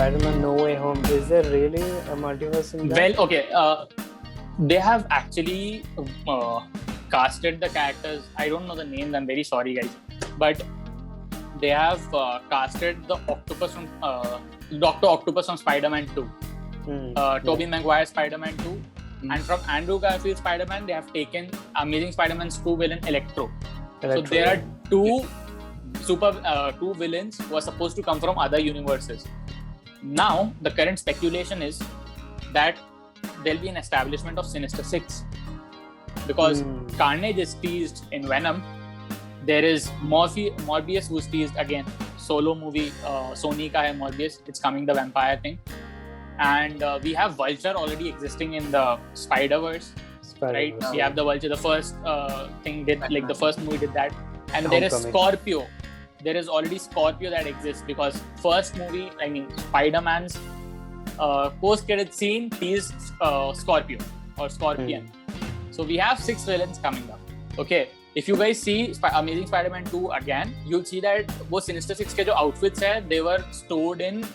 Spider-Man No Way Home, is there really a multiverse in that? Well, okay. They have actually casted the characters. I don't know the names. I'm very sorry, guys. But they have casted the Octopus from Doctor Octopus from Spider-Man 2. Tobey Maguire Spider-Man 2. And from Andrew Garfield Spider-Man, they have taken Amazing Spider-Man's 2 villain Electro. So there are two villains who are supposed to come from other universes. Now, the current speculation is that there'll be an establishment of Sinister Six. Because Carnage is teased in Venom. There is Morbius who's teased again. Solo movie, Sony ka hai Morbius. It's coming, the vampire thing. And we have Vulture already existing in the Spider-Verse. Right? We have the Vulture. The first the first movie did that. And there is Scorpio. There is already Scorpio that exists because first movie, Spider-Man's post-credit scene teased Scorpio or Scorpion. So we have 6 villains coming up. Okay. If you guys see Amazing Spider-Man 2 again, you'll see that those Sinister Six ke jo outfits hai, they were stored in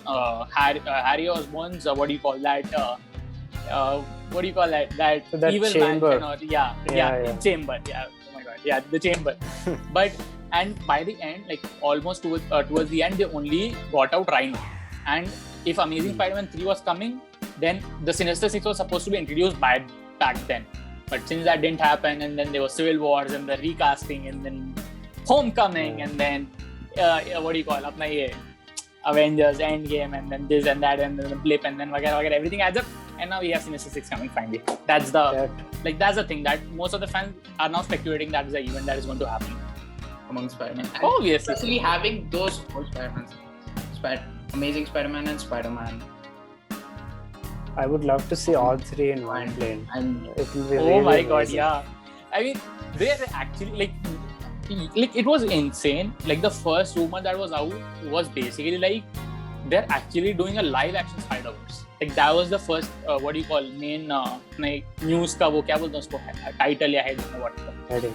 Harry Osborn's what do you call that? That evil chamber. mansion chamber. Yeah. Oh my god. Yeah, the chamber. And by the end, almost towards the end, they only got out Rhino. And if Amazing Spider-Man 3 was coming, then the Sinister Six was supposed to be introduced back then. But since that didn't happen, and then there was Civil Wars, and the recasting, and then Homecoming, and then Avengers Endgame, and then this and that, and then the blip, and then everything adds up, and now we have Sinister Six coming finally. That's the thing that most of the fans are now speculating that is the event that is going to happen among Spider-Man. Obviously, especially having those whole Spider-Mans, Amazing Spider-Man and Spider-Man. I would love to see all 3 in one plane. And it will be oh my amazing. god, yeah. I mean, they're actually it was insane. The first rumor that was out was basically they're actually doing a live action Spider-Verse. That was the first main news ka wo kya bolte hain usko title ya I don't know what.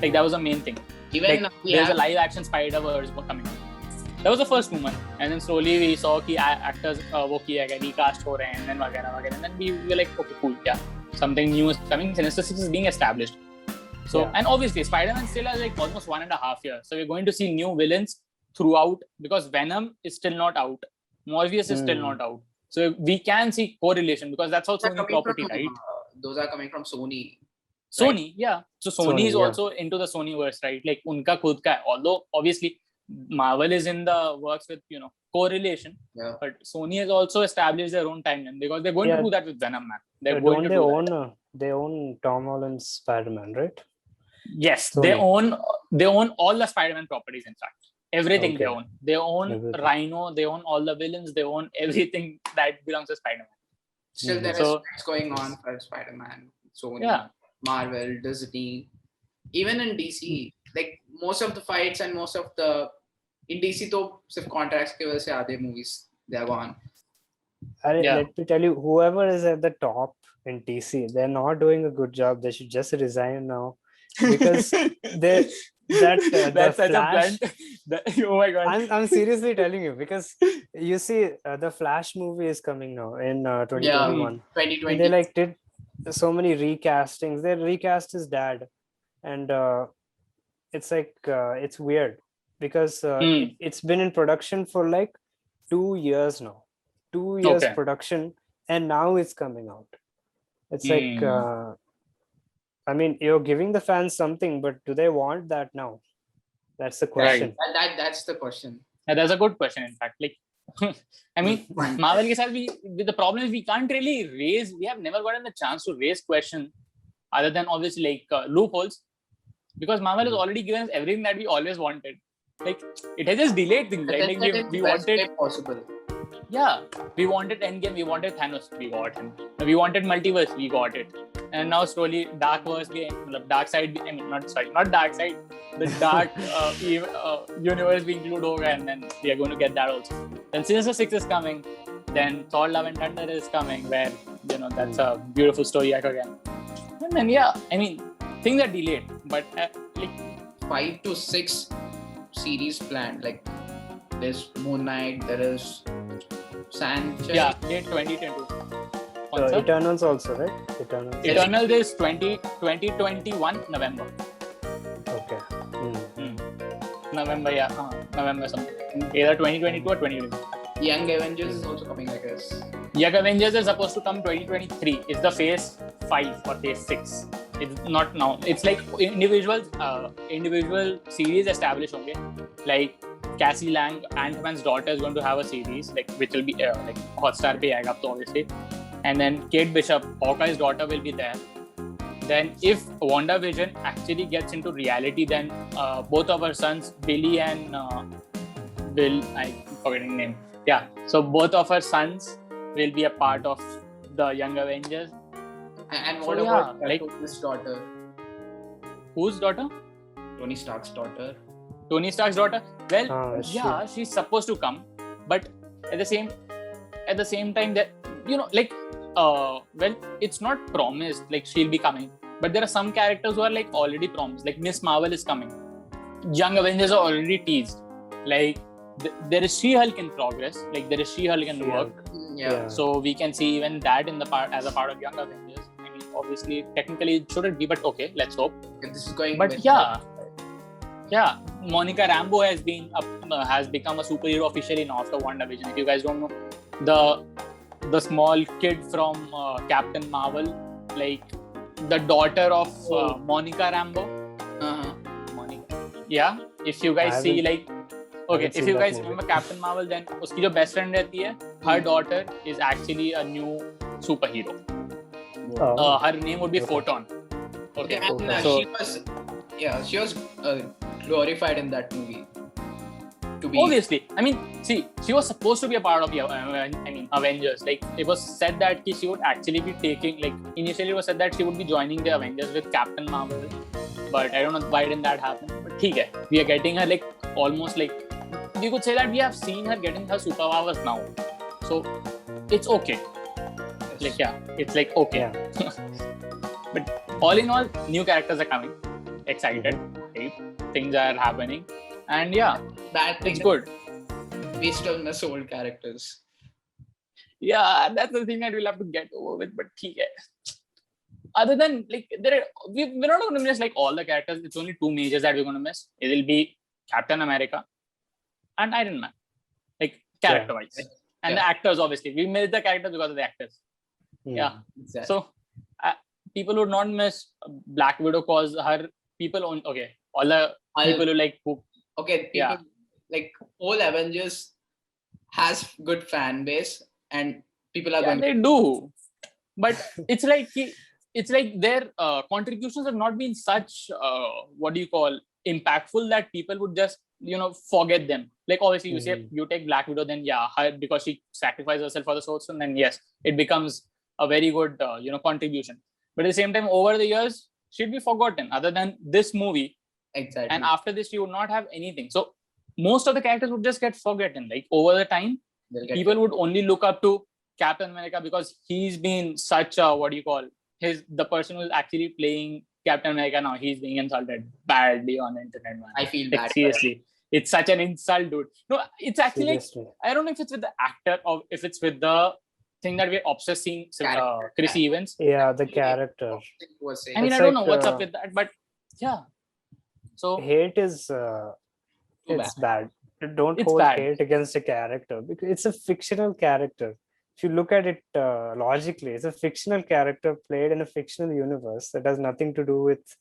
That was the main thing. Even there's a live action Spider-Verse coming. That was the first rumor, and then slowly we saw कि actors recast हो रहे हैं, and then वगैरह, and then we were like, okay, cool, yeah, something new is coming. Sinister Six is being established. So, and obviously, Spider-Man still has almost 1.5 years, so we're going to see new villains throughout because Venom is still not out, Morbius is still not out, so we can see correlation because that's also Sony property, right? Those are coming from Sony. Sony, yeah. So Sony is also into the Sonyverse, right? Unka khud ka hai. Although obviously Marvel is in the works with correlation, but Sony has also established their own timeline because they're going to do that with Venom, man. They own Tom Holland's Spider-Man, right? Yes, Sony. They own all the Spider-Man properties. In fact, everything they own. They own everything. Rhino. They own all the villains. They own everything that belongs to Spider-Man. Still, there is fights going on for Spider-Man, Sony, Marvel, Disney, even in DC. Most of the fights and most of the in DC to sirf contracts ke wajah se aadhe movies they are gone. Let me tell you, whoever is at the top in DC, they're not doing a good job. They should just resign now because that's such Flash, a blunt. Oh my god! I'm seriously telling you because you see, the Flash movie is coming now in 2021. 2020. They did so many recastings. They recast his dad, and it's it's weird because it's been in production for 2 years now. 2 years production, and now it's coming out. It's you're giving the fans something, but do they want that now? That's the question. Right. That's the question. Yeah, that's a good question, in fact. Marvel ke saath the problem is we can't really raise. We have never gotten the chance to raise questions other than obviously loopholes. Because Marvel has already given us everything that we always wanted. It has just delayed things. We wanted possible. Yeah, we wanted Endgame, we wanted Thanos, we got him. We wanted multiverse, we got it. And now slowly Darkverse, dark side, not dark side, the dark universe we include hoga, and then we are going to get that also. Then Sinister Six is coming. Then Thor: Love and Thunder is coming, where that's a beautiful story arc again. And then things are delayed, but 5 to 6 series planned. There's Moon Knight, there is Sanchez. Yeah, date 2022. Eternals also, right? Eternals is 2021 November. Okay. November, yeah. November something. Either 2022 or 2022. Young Avengers is also coming, I guess. Young Avengers is supposed to come 2023. It's the phase 5 or phase 6. It's not now. It's like individual series established. Okay, like Cassie Lang, Ant-Man's daughter, is going to have a series which will be like Hotstar pe aega, obviously. And then Kate Bishop, Hawkeye's daughter, will be there. Then if WandaVision actually gets into reality, then both of our sons, Billy and Bill, I'm forgetting name. Yeah, so both of our sons will be a part of the Young Avengers. And what about Tony's daughter? Whose daughter? Tony Stark's daughter. Tony Stark's daughter. Well, she's supposed to come, but at the same time, that well, it's not promised like she'll be coming, but there are some characters who are like already promised. Like Miss Marvel is coming. Young Avengers are already teased. Like there is She-Hulk in progress. Like there is She-Hulk in work. Yeah. So we can see even that as a part of Young Avengers. I mean, obviously, technically it shouldn't be, but okay, let's hope. This is going. But yeah, Monica Rambeau has become a superhero officially now after WandaVision. If you guys don't know, the small kid from Captain Marvel, like the daughter of Monica Rambeau. Monica. Yeah, if you guys see if you guys remember Captain Marvel, then uski jo best friend rehti hai, her daughter is actually a new superhero. Her name would be Photon. Okay. And she was glorified in that movie. Obviously, I mean, see, she was supposed to be a part of the Avengers. Like it was said that she would actually be initially it was said that she would be joining the Avengers with Captain Marvel, but I don't know why didn't that happen. But okay, we are getting her almost we could say that we have seen her getting her superpowers now, so it's okay. It's okay. Yeah. But all in all, new characters are coming. Excited, things are happening, and it's good. We still miss old characters. Yeah, that's the thing that we'll have to get over with. But other than we're not going to miss all the characters. It's only two majors that we're going to miss. It will be Captain America and Iron Man, character-wise, and the actors. Obviously, we miss the characters because of the actors. Yeah. Exactly. So people would not miss Black Widow because her people all the people all Avengers has good fan base and people are going. They do, but it's like their contributions have not been such impactful that people would just forget them. Like obviously you say you take Black Widow, then her, because she sacrificed herself for the source, and then yes, it becomes a very good contribution. But at the same time, over the years, she'd be forgotten other than this movie. Exactly. And after this, you would not have anything. So most of the characters would just get forgotten. Like over the time, people would only look up to Captain America because he's been such a the person who's actually playing Captain America now, he's being insulted badly on the internet, man. I feel bad. Seriously. It's such an insult, dude. No, it's actually I don't know if it's with the actor or if it's with the thing that we're obsessed seeing Chris Evans. Yeah, the character. I mean, I don't know what's up with that, but yeah. So hate is it's bad. Don't hold hate against a character because it's a fictional character. If you look at it logically, it's a fictional character played in a fictional universe that has nothing to do with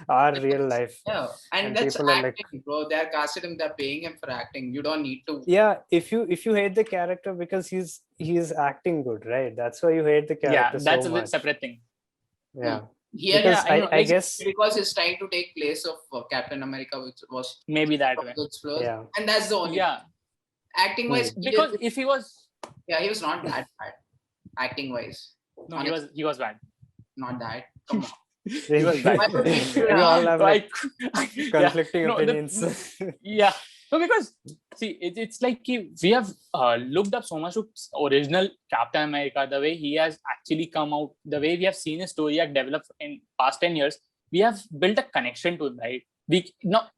our real life. Yeah, and that's acting, bro. They're casted him, they're paying him for acting. You don't need to. Yeah, if you hate the character because he's acting good, right? That's why you hate the character. Yeah, that's a separate thing. Yeah. I guess because it's trying to take place of Captain America, which was maybe that way. Yeah, and that's the only. Yeah, acting wise, because if he was. Yeah, he was not that bad, acting wise. No, he was bad. Not that. Come on. He was bad. We all have conflicting opinions. So because see, it's like we have looked up so much to original Captain America, the way he has actually come out, the way we have seen his story develop in past 10 years. We have built a connection to him, right?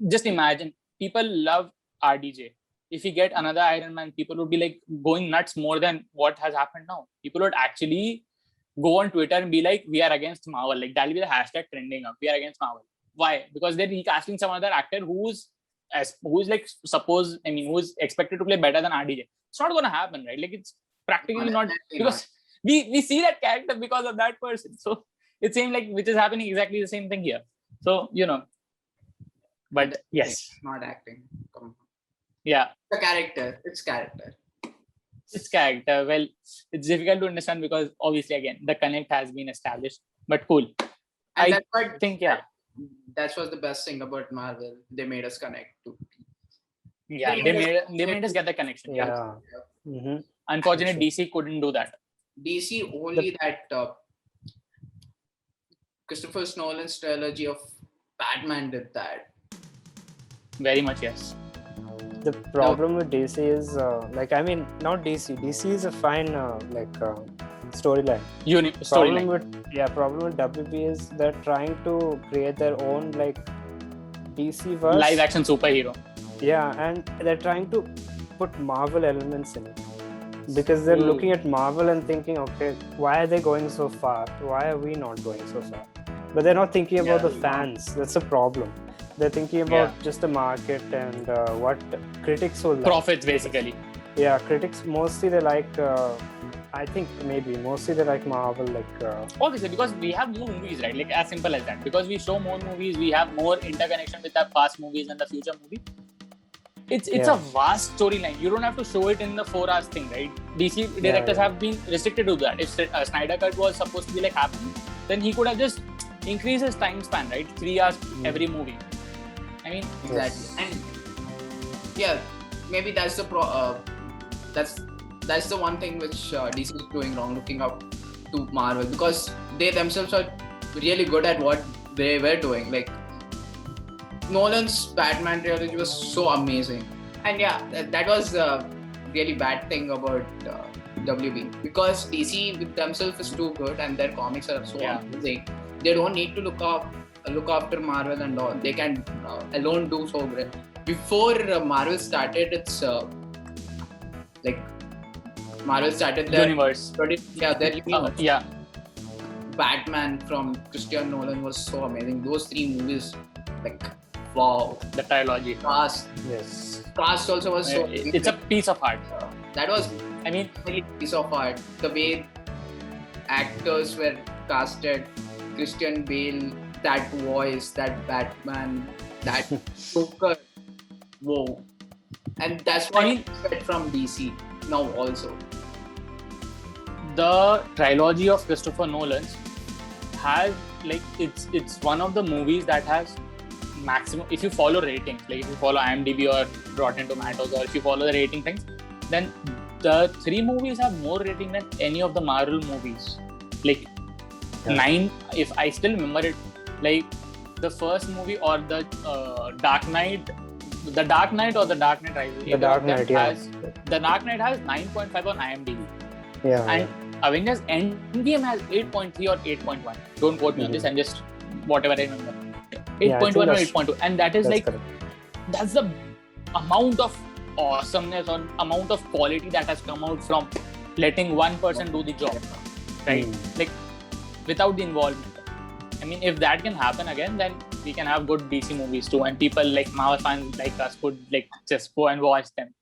Just imagine, people love RDJ. if we get another Iron Man, people would be like going nuts more than what has happened now. People would actually go on Twitter and be like, we are against Marvel. Like that'll be the hashtag trending up. We are against Marvel. Why? Because they're recasting some other actor who's like who's expected to play better than RDJ. It's not gonna happen, right? Like it's practically not, because we see that character because of that person. So it seems like which is happening exactly the same thing here. So but yes, it's not acting. Come on. Yeah, The character. It's character. Well, it's difficult to understand because obviously again the connect has been established. But cool. And I think that was the best thing about Marvel. They made us connect to. Yeah, they made us get the connection. Yeah. Mm-hmm. Unfortunately, DC couldn't do that. DC only that Christopher Nolan's trilogy of Batman did that. Very much, yes. The problem with DC is not DC. DC is a fine storyline. Problem with WB is they're trying to create their own DC verse. Live action superhero. Yeah, and they're trying to put Marvel elements in it. Because they're looking at Marvel and thinking, okay, why are they going so far? Why are we not going so far? But they're not thinking about the fans. That's the problem. They're thinking about just the market and what critics will like. Profits, basically. Yeah, critics mostly they like, mostly they like Marvel. Obviously, because we have more movies, right? Like as simple as that. Because we show more movies, we have more interconnection with the past movies and the future movie. It's a vast storyline. You don't have to show it in the 4 hours thing, right? DC directors have been restricted to that. If Snyder Cut was supposed to be happening, then he could have just increased his time span, right? 3 hours every movie. I mean, exactly. And maybe that's the that's the one thing which DC is doing wrong, looking up to Marvel, because they themselves are really good at what they were doing. Like Nolan's Batman trilogy was so amazing, and that was a really bad thing about WB, because DC with themselves is too good and their comics are so amazing. They don't need to look after Marvel and all. They can alone do so great. Before Marvel started its Marvel started their universe. Their universe. Batman from Christopher Nolan was so amazing. Those 3 movies, wow. The trilogy. Cast also was so. It's a piece of art. That was, a piece of art. The way actors were casted, Christian Bale, that voice, that Batman, that Joker. Whoa. And that's what I expect from DC now also. The trilogy of Christopher Nolan's has it's one of the movies that has maximum, if you follow ratings, if you follow IMDb or Rotten Tomatoes, or if you follow the rating things, then the 3 movies have more rating than any of the Marvel movies. 9, if I still remember it, the first movie or the Dark Knight or the Dark Knight Rises. The Dark Knight, The Dark Knight has 9.5 on IMDb. Yeah. And Avengers Endgame has 8.3 or 8.1. Don't quote me on this, and just whatever I remember. 8.1 or 8.2. And that is that's the amount of awesomeness or amount of quality that has come out from letting one person do the job. Right? Without the involvement. I mean, if that can happen again, then we can have good DC movies too, and people Marvel fans like us could just go and watch them.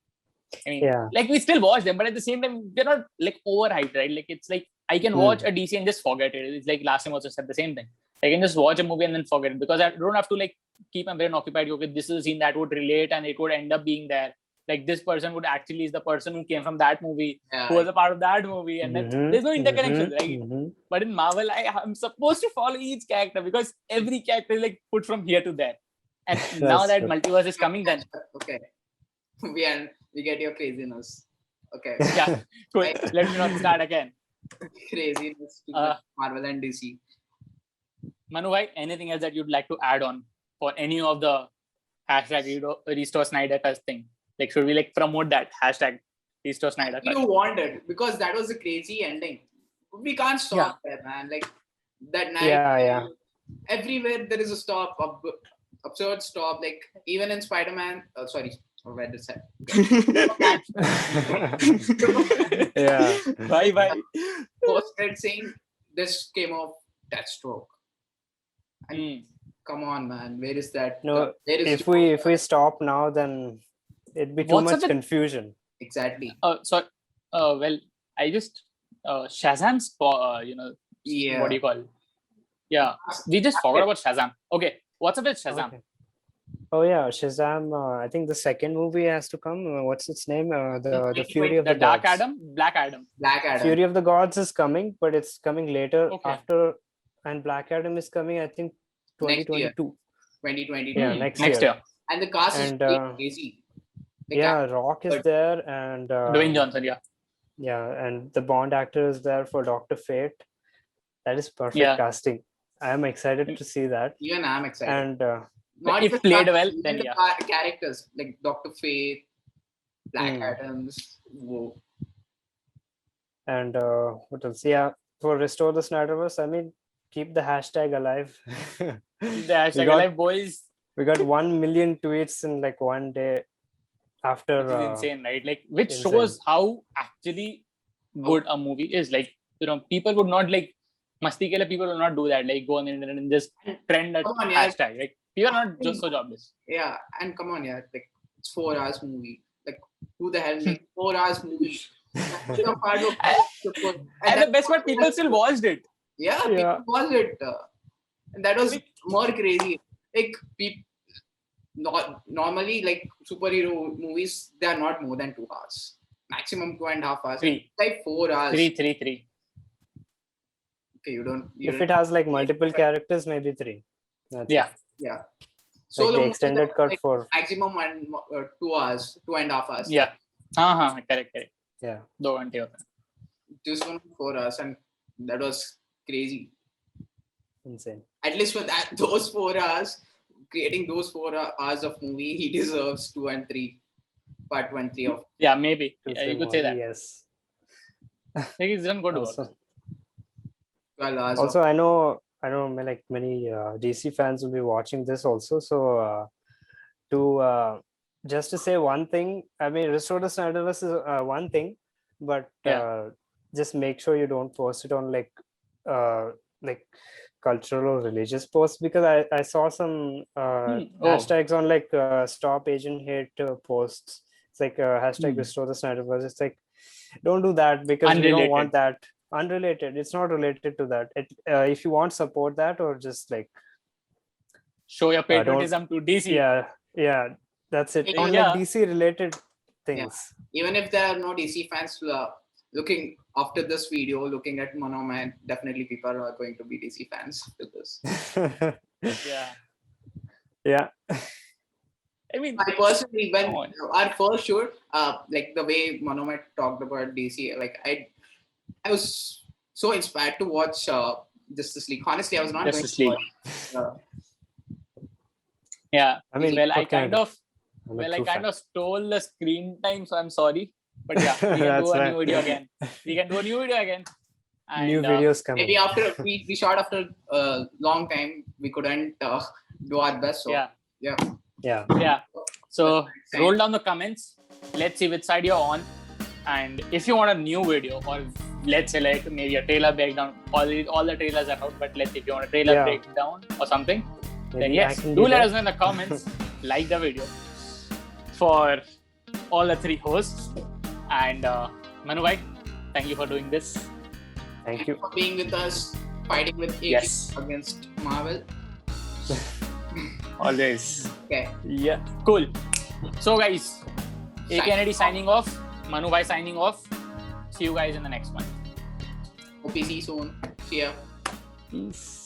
I mean, we still watch them, but at the same time, they're not overhyped, right? It's I can watch a DC and just forget it. It's last time also said the same thing. I can just watch a movie and then forget it, because I don't have to keep my brain occupied. Okay, this is a scene that would relate and it would end up being there. This person would actually is the person who came from that movie, who was a part of that movie, and then there's no interconnection, right? But in Marvel, I'm supposed to follow each character because every character is put from here to there. And now that multiverse is coming, then okay, we get your craziness. Okay. Yeah, cool. Let me not start again. Craziness Marvel and DC. Manu bhai, anything else that you'd like to add on for any of the hashtag Restore Snyder Cut thing? Should we promote that hashtag Restore Snyder Cut? You want it because that was a crazy ending. We can't stop there, man. That night, everywhere there is a stop, absurd stop. Even in Spider-Man, Or where does that? Yeah. Bye. Posted saying this came off Deathstroke. And come on, man, where is that? No, Where is if we stop now, then it'd be too What's up much with- confusion. Exactly. Well, I just Shazam's Yeah. what do you call it? Yeah, we just forgot about Shazam. Okay, what's up with Shazam? Okay. Oh yeah, Shazam. I think the second movie has to come. What's its name? The Fury of The the Dark Gods. Adam, Black Adam. Black Adam. Fury of the Gods is coming, but it's coming later Okay. after, and Black Adam is coming, I think, Next year. 2022. 2022. Yeah, next year. And the cast is And, pretty crazy. The Yeah, cast- Rock is there, and Dwayne Johnson, yeah. yeah, and the Bond actor is there for Dr. Fate. That is perfect Yeah. casting. I am excited to see that. Even I'm excited. And Not if just played that, well, even then the yeah. characters like Dr. Fate, Black Hmm. Adams. Whoa. and what else? Yeah, for Restore the Snyderverse, I mean, keep the hashtag alive. The hashtag got- alive boys. We got 1 million tweets in like one day after. Which is insane, right? Like, which insane. shows how actually good a movie is. Like, people would not like Masti ke liye people will not do that. Like, go on the internet and just trend a Come on, yeah. hashtag. Like, people are not just so jobless. Yeah, and come on, yeah, like it's 4 hours movie. Like who the hell made 4 hours movie? That's a part of- And the best part, people still watched it. Yeah, Yeah. people was it, and that was more crazy. Like people, not normally like superhero movies, they are not more than 2 hours, maximum 2.5 hours. 3. Like 4 hours. 3. Okay, you don't. If it has like multiple characters, maybe 3. That's Yeah. Yeah. Like the movies extended are, cut like, for. maximum 2 hours, 2.5 hours. Yeah. Correct. Yeah. 2 घंटे होते हैं. This one 4 hours, and that was crazy. Insane. At least for those 4 hours, creating those 4 hours of movie, he deserves 2 and 3, part 1 3 of. Yeah, maybe. To Yeah, you film could say only, that. Yes. Like, he's done good work. Also, 12 hours. also I know like many DC fans will be watching this also. So just to say one thing, I mean, Restore the Snyderverse is one thing, but just make sure you don't post it on like cultural or religious posts, because I saw some hashtags on like Stop Asian Hate posts. It's like hashtag Restore the Snyderverse. It's like, don't do that, because we don't want that. Unrelated. It's not related to that. If you want, support that, or just like show your patriotism to DC. Yeah, that's it. Yeah. On like DC related things. Even if there are no DC fans looking after this video, looking at Manomay, definitely people are going to be DC fans with this. Yeah. I mean, I personally, when our first shoot, like the way Manomay talked about DC, like I was so inspired to watch Justice League. Honestly, I was not Justice going League. to watch. Yeah, I mean, what I kind kind? of stole the screen time, so I'm sorry. But yeah, we can do a new video again. And, new videos coming. Maybe after we shot after a long time, we couldn't do our best. So Yeah. So roll down the comments. Let's see which side you're on. And if you want a new video, or let's say like maybe a trailer breakdown, all the trailers are out, but let's say if you want a trailer breakdown or something, then yes, do let us know in the comments. Like the video for all the 3 hosts. And Manu bhai, thank you for doing this. Thank you for being with us, fighting with Yes. against Marvel. Always. Okay. Yeah. Cool. So guys, A Kennedy signing off. Manu bhai signing off. See you guys in the next one. Hope you see you soon. See ya. Peace.